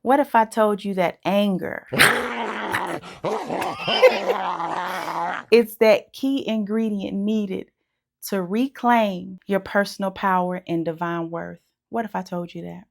What if I told you that anger it's that key ingredient needed to reclaim your personal power and divine worth? What if I told you that?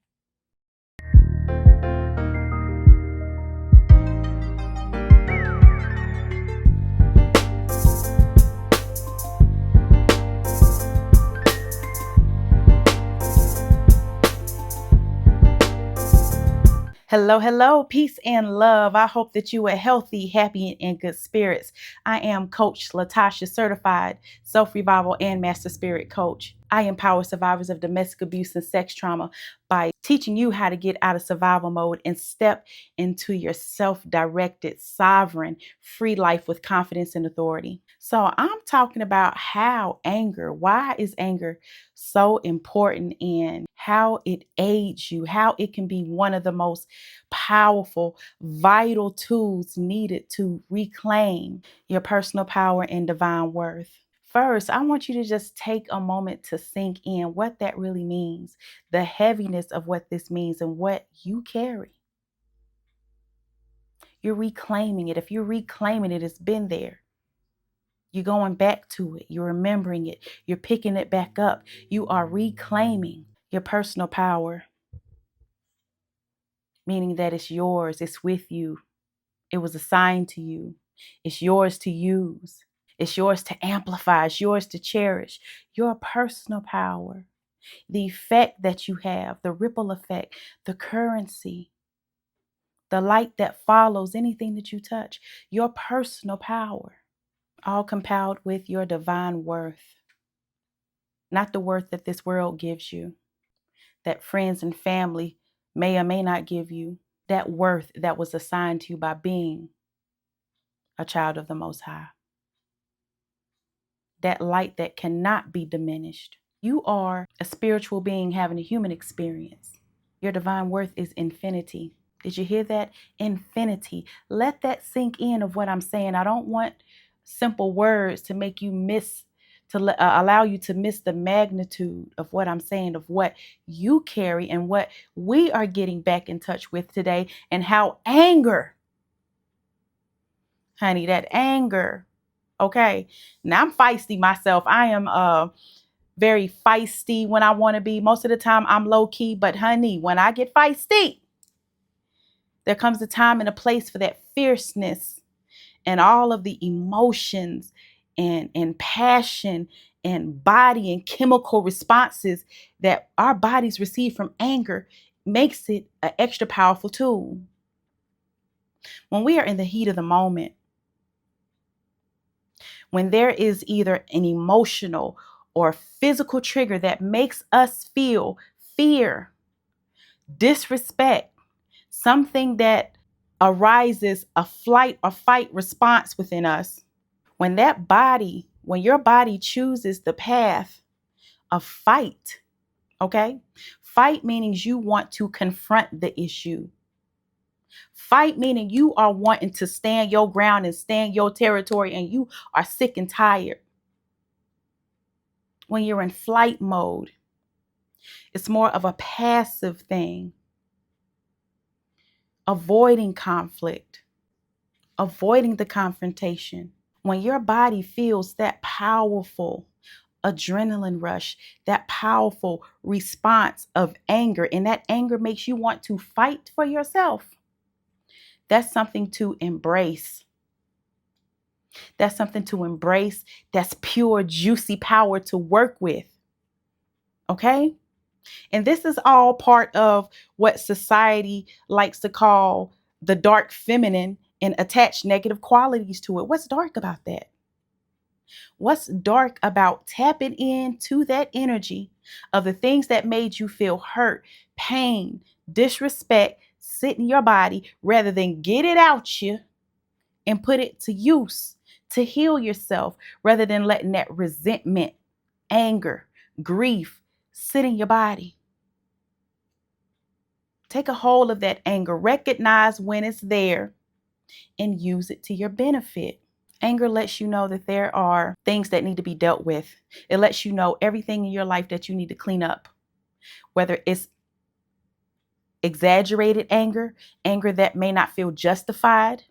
Hello, hello, peace and love. I hope that you are healthy, happy, and in good spirits. I am Coach Latasha, certified self-revival and master spirit coach. I empower survivors of domestic abuse and sex trauma by teaching you how to get out of survival mode and step into your self-directed, sovereign, free life with confidence and authority. So I'm talking about why is anger so important, and how it aids you, how it can be one of the most powerful, vital tools needed to reclaim your personal power and divine worth. First, I want you to just take a moment to sink in what that really means, the heaviness of what this means and what you carry. You're reclaiming it. If you're reclaiming it, it's been there. You're going back to it. You're remembering it. You're picking it back up. You are reclaiming your personal power, meaning that it's yours, it's with you, it was assigned to you, it's yours to use, it's yours to amplify, it's yours to cherish. Your personal power, the effect that you have, the ripple effect, the currency, the light that follows anything that you touch, your personal power, all compiled with your divine worth, not the worth that this world gives you, that friends and family may or may not give you, that worth that was assigned to you by being a child of the Most High. That light that cannot be diminished. You are a spiritual being having a human experience. Your divine worth is infinity. Did you hear that? Infinity. Let that sink in of what I'm saying. I don't want simple words to make you allow you to miss the magnitude of what I'm saying, of what you carry and what we are getting back in touch with today, and how anger, honey, that anger. Okay. Now I'm feisty myself. I am very feisty when I want to be. Most of the time I'm low key, but honey, when I get feisty, there comes a time and a place for that fierceness and all of the emotions and passion and body and chemical responses that our bodies receive from anger makes it an extra powerful tool. When we are in the heat of the moment, when there is either an emotional or physical trigger that makes us feel fear, disrespect, something that arises a flight or fight response within us, when your body chooses the path of fight, okay? Fight meaning you want to confront the issue. Fight meaning you are wanting to stand your ground and stand your territory, and you are sick and tired. When you're in flight mode, it's more of a passive thing, avoiding conflict, avoiding the confrontation. When your body feels that powerful adrenaline rush, that powerful response of anger, and that anger makes you want to fight for yourself, that's something to embrace. That's something to embrace. That's pure, juicy power to work with. Okay? And this is all part of what society likes to call the dark feminine and attach negative qualities to it. What's dark about that? What's dark about tapping into that energy of the things that made you feel hurt, pain, disrespect, sit in your body, rather than get it out you and put it to use to heal yourself, rather than letting that resentment, anger, grief sit in your body? Take a hold of that anger, recognize when it's there, and use it to your benefit. Anger lets you know that there are things that need to be dealt with. It lets you know everything in your life that you need to clean up, whether it's exaggerated anger, anger that may not feel justified,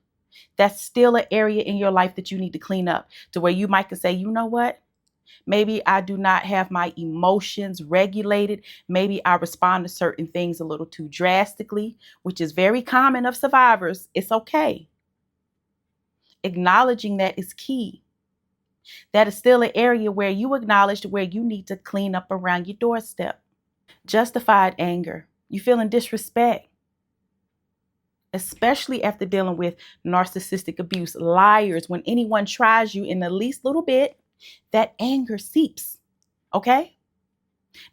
that's still an area in your life that you need to clean up, to where you might could say, you know what? Maybe I do not have my emotions regulated. Maybe I respond to certain things a little too drastically, which is very common of survivors. It's okay. Acknowledging that is key. That is still an area where you acknowledge where you need to clean up around your doorstep. Justified anger. You feeling disrespect, especially after dealing with narcissistic abuse, liars. When anyone tries you in the least little bit, that anger seeps. Okay?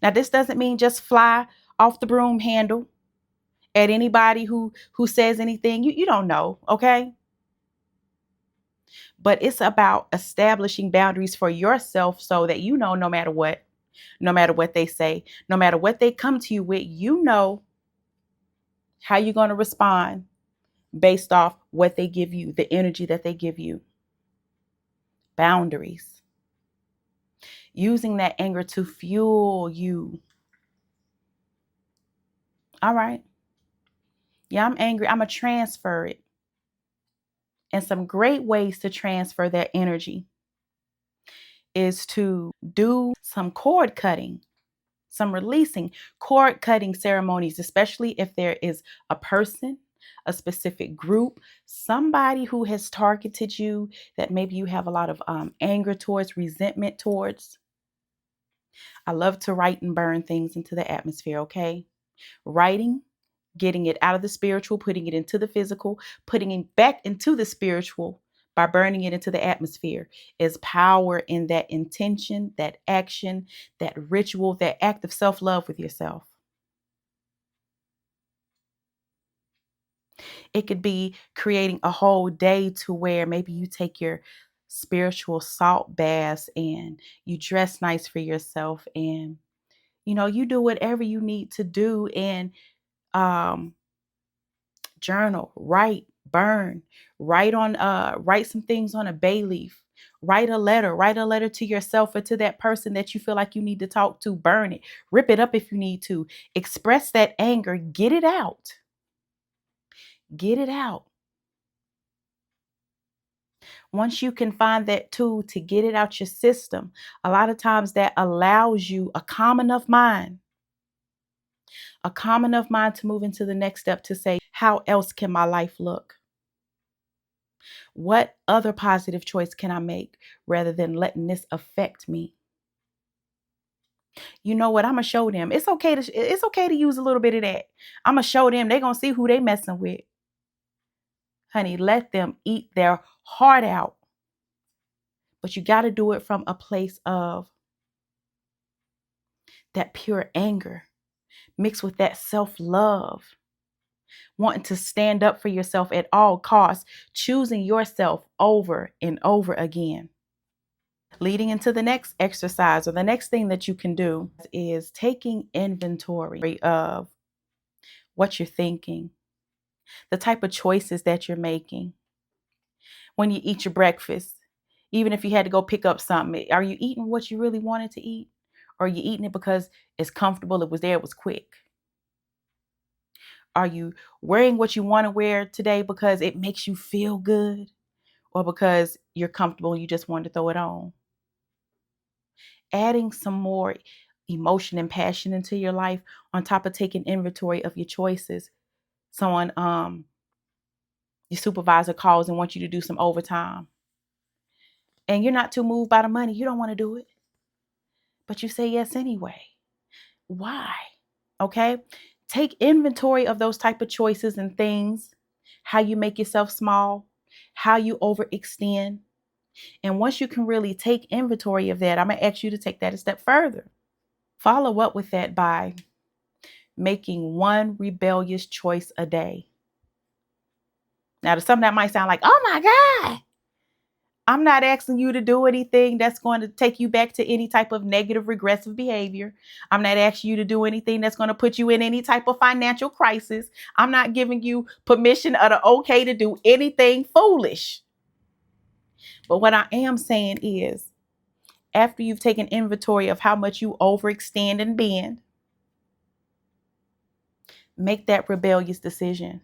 Now, this doesn't mean just fly off the broom handle at anybody who says anything. You don't know, okay? But it's about establishing boundaries for yourself so that you know, no matter what they say, no matter what they come to you with, you know how you're going to respond based off what they give you, the energy that they give you. Boundaries. Using that anger to fuel you. All right. Yeah, I'm angry. I'm going to transfer it. And some great ways to transfer that energy is to do some cord cutting, some releasing, cord cutting ceremonies, especially if there is a person, a specific group, somebody who has targeted you that maybe you have a lot of anger towards, resentment towards. I love to write and burn things into the atmosphere, okay? Writing, getting it out of the spiritual, putting it into the physical, putting it back into the spiritual by burning it into the atmosphere is power in that intention, that action, that ritual, that act of self-love with yourself. It could be creating a whole day to where maybe you take your spiritual salt baths and you dress nice for yourself, and you do whatever you need to do, and um journal, write, burn, write some things on a bay leaf, write a letter to yourself or to that person that you feel like you need to talk to. Burn it, rip it up if you need to, express that anger, get it out, get it out. Once you can find that tool to get it out your system, a lot of times that allows you a calm enough mind to move into the next step, to say, how else can my life look? What other positive choice can I make rather than letting this affect me? You know what? I'm gonna show them. It's okay to use a little bit of that. I'm gonna show them. They're gonna see who they messing with. Honey, let them eat their heart out. But you got to do it from a place of that pure anger mixed with that self-love, wanting to stand up for yourself at all costs, choosing yourself over and over again. Leading into the next exercise, or the next thing that you can do, is taking inventory of what you're thinking, the type of choices that you're making. When you eat your breakfast, even if you had to go pick up something, are you eating what you really wanted to eat? Or are you eating it because it's comfortable, it was there, it was quick? Are you wearing what you want to wear today because it makes you feel good? Or because you're comfortable and you just want to throw it on? Adding some more emotion and passion into your life on top of taking inventory of your choices. Someone, your supervisor calls and wants you to do some overtime, and you're not too moved by the money. You don't want to do it, but you say yes anyway. Why? Okay. Take inventory of those type of choices and things, how you make yourself small, how you overextend. And once you can really take inventory of that, I'm going to ask you to take that a step further. Follow up with that by making one rebellious choice a day. Now, to some that might sound like, oh my God, I'm not asking you to do anything that's going to take you back to any type of negative, regressive behavior. I'm not asking you to do anything that's going to put you in any type of financial crisis. I'm not giving you permission or the okay to do anything foolish. But what I am saying is, after you've taken inventory of how much you overextend and bend, Make that rebellious decision,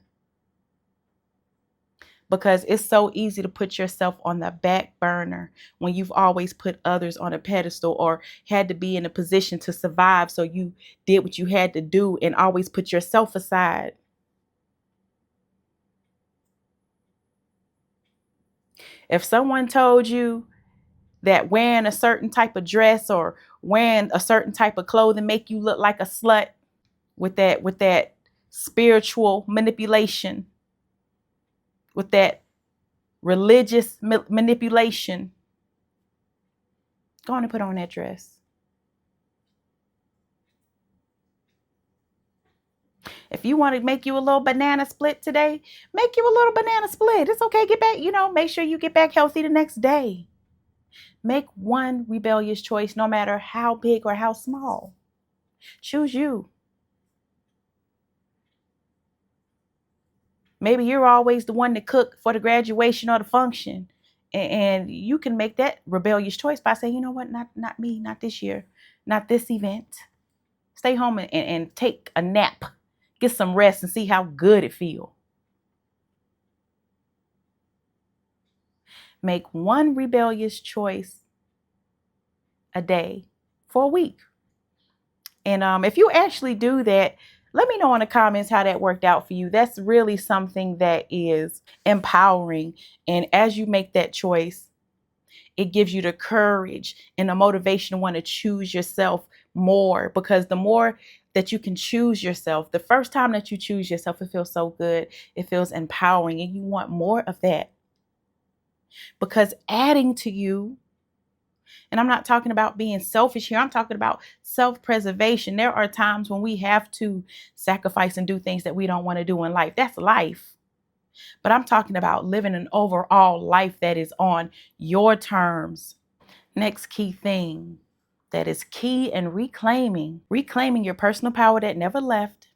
because it's so easy to put yourself on the back burner when you've always put others on a pedestal or had to be in a position to survive. So you did what you had to do and always put yourself aside. If someone told you that wearing a certain type of dress or wearing a certain type of clothing make you look like a slut, with that spiritual manipulation, with that religious manipulation, go on and put on that dress. If you want to make you a little banana split today, make you a little banana split. It's okay. Get back, make sure you get back healthy the next day. Make one rebellious choice, no matter how big or how small. Choose you. Maybe you're always the one to cook for the graduation or the function. And you can make that rebellious choice by saying, you know what, not me, not this year, not this event. Stay home and take a nap. Get some rest and see how good it feels. Make one rebellious choice a day for a week. And if you actually do that, let me know in the comments how that worked out for you. That's really something that is empowering. And as you make that choice, it gives you the courage and the motivation to want to choose yourself more, because the more that you can choose yourself, the first time that you choose yourself, it feels so good. It feels empowering, and you want more of that, because adding to you, and I'm not talking about being selfish here, I'm talking about self-preservation. There are times when we have to sacrifice and do things that we don't want to do in life. That's life. But I'm talking about living an overall life that is on your terms. Next key thing that is key in reclaiming your personal power that never left,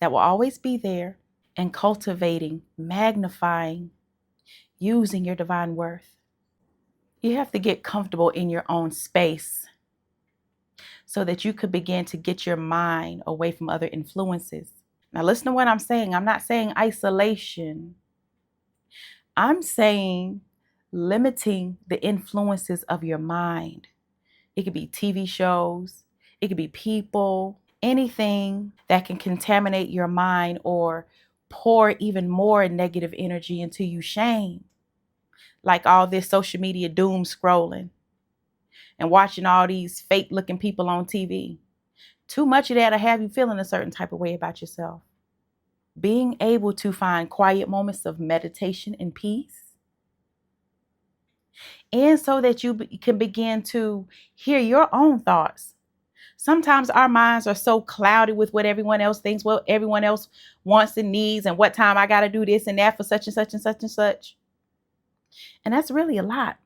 that will always be there, and cultivating, magnifying, using your divine worth. You have to get comfortable in your own space so that you could begin to get your mind away from other influences. Now, listen to what I'm saying. I'm not saying isolation. I'm saying limiting the influences of your mind. It could be TV shows, it could be people, anything that can contaminate your mind or pour even more negative energy into you. Shame, like all this social media doom scrolling and watching all these fake looking people on TV. Too much of that'll have you feeling a certain type of way about yourself. Being able to find quiet moments of meditation and peace, and so that you can begin to hear your own thoughts. Sometimes our minds are so clouded with what everyone else thinks, what everyone else wants and needs, and what time I got to do this and that for such and such and such and such. And that's really a lot.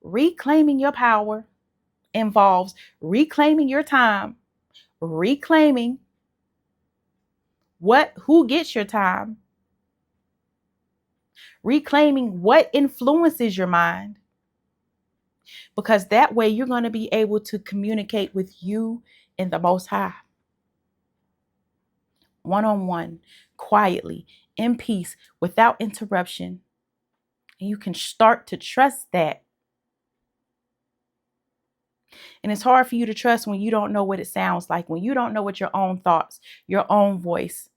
Reclaiming your power involves reclaiming your time, reclaiming who gets your time, reclaiming what influences your mind, because that way you're going to be able to communicate with you in the Most High, one-on-one, quietly, in peace, without interruption. And you can start to trust that. And it's hard for you to trust when you don't know what it sounds like, when you don't know what your own thoughts, your own voice,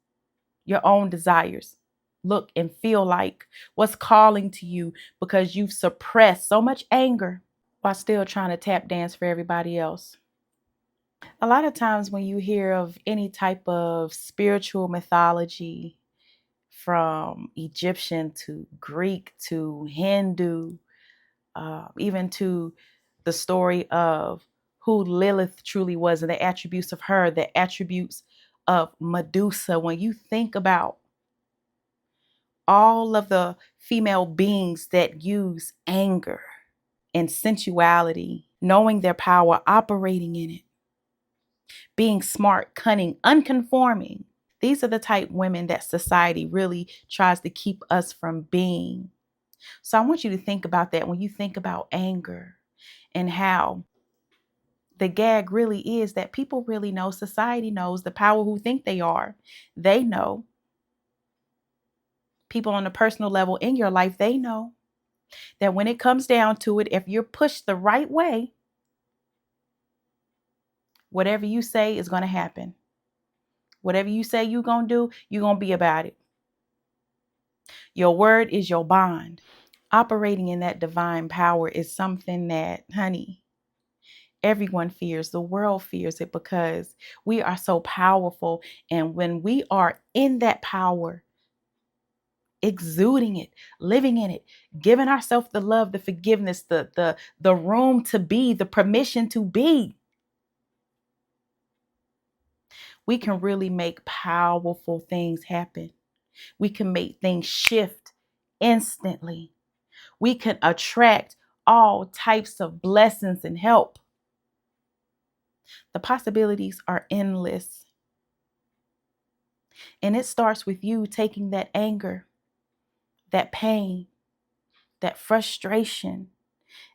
your own desires look and feel like, what's calling to you, because you've suppressed so much anger while still trying to tap dance for everybody else. A lot of times when you hear of any type of spiritual mythology, from Egyptian to Greek to Hindu, even to the story of who Lilith truly was and the attributes of her, the attributes of Medusa, when you think about all of the female beings that use anger and sensuality, knowing their power, operating in it, being smart, cunning, unconforming. These are the type women that society really tries to keep us from being. So I want you to think about that when you think about anger and how The gag really is that people really know, society knows, the power who think they are. They know. People on a personal level in your life, they know that when it comes down to it, if you're pushed the right way, whatever you say is going to happen. Whatever you say you're going to do, you're going to be about it. Your word is your bond. Operating in that divine power is something that, honey, everyone fears. The world fears it because we are so powerful. And when we are in that power, exuding it, living in it, giving ourselves the love, the forgiveness, the room to be, the permission to be, we can really make powerful things happen. We can make things shift instantly. We can attract all types of blessings and help. The possibilities are endless. And it starts with you taking that anger, that pain, that frustration,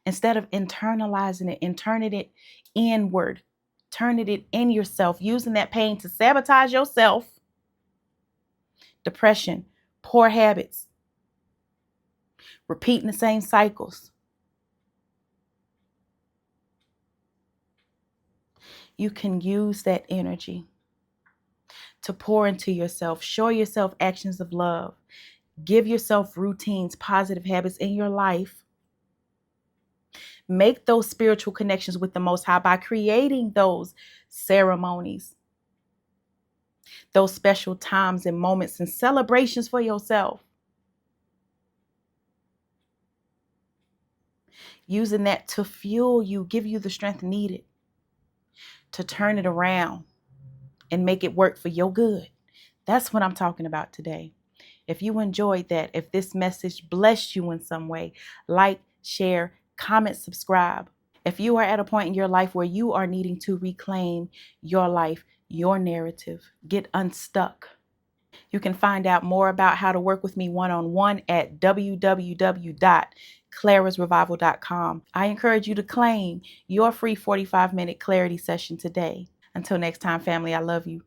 instead of internalizing it and turning it inward, turning it in yourself, using that pain to sabotage yourself. Depression, poor habits, repeating the same cycles. You can use that energy to pour into yourself, show yourself actions of love, give yourself routines, positive habits in your life. Make those spiritual connections with the Most High by creating those ceremonies, those special times and moments and celebrations for yourself. Using that to fuel you, give you the strength needed to turn it around and make it work for your good. That's what I'm talking about today. If you enjoyed that, if this message blessed you in some way, like, share, comment, subscribe. If you are at a point in your life where you are needing to reclaim your life, your narrative, get unstuck. You can find out more about how to work with me one-on-one at www.clarasrevival.com. I encourage you to claim your free 45-minute clarity session today. Until next time, family, I love you.